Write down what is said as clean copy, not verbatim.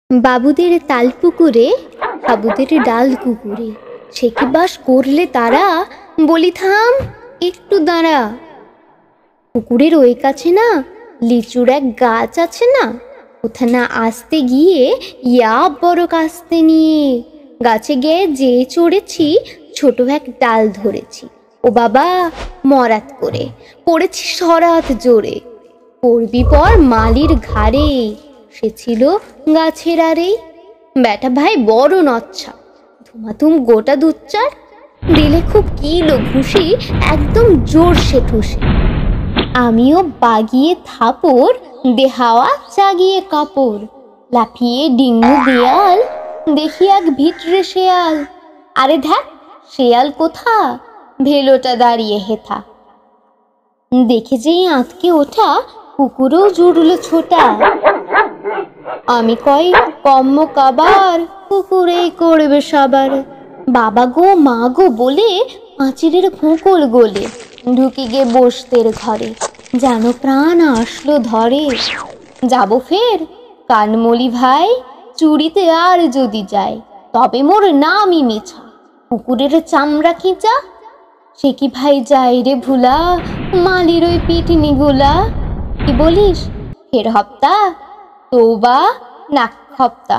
বাবুদের তাল পুকুরে হাবুদের ডাল কুকুরে, সে কি বাস করলে তারা, বলি থাম একটু দাঁড়া। পুকুরের ওই কাছে না লিচুর এক গাছ আছে না, ওখানে আসতে গিয়ে ইয়া বড় কাস্তে নিয়ে গাছে গিয়ে যে চড়েছি, ছোট এক ডাল ধরেছি, ও বাবা মরাত করে পড়েছি সরাত জোরে। পড়বি পর মালির ঘাড়ে, সে ছিল গাছের আরে। বেটা ভাই বড় নচ্ছা, ধুমাতুম গোটা দুচ্চার, দিলে খুব কিলো ঘুষি একদম জোর সে ঠুসে। আমিও বাগিয়ে থাপড়, দেহাওয়া চাগিয়ে কাপড়, লাফিয়ে ডিঙ্গু দেয়াল, দেখি এক ভিতরে শেয়াল। আরে ধ্যাক, শেয়াল কোথা, ভেলোটা দাঁড়িয়ে হেথা। দেখে যেই আঁতকে ওঠা, কুকুরও জুড়ল ছোটা। আমি কই কম্ম কাবার, কুকুরেই করবে সাবার। বাবা গো মা গো বলে পাঁচিরের খোঁকল গোলে ঢুকে গে বসতের ঘরে, যেন প্রাণ আসলো ধরে। যাব ফের কানমলি ভাই, চুরিতে আর যদি যায়, তবে মোর নামই মিছা, কুকুরের চামড়া খিঁচা। সে কি ভাই যায় রে ভুলা, মালির ওই পিটনি গুলা। কি বলিস ফের হপ্তা, তৌবা নাক হপ্তা।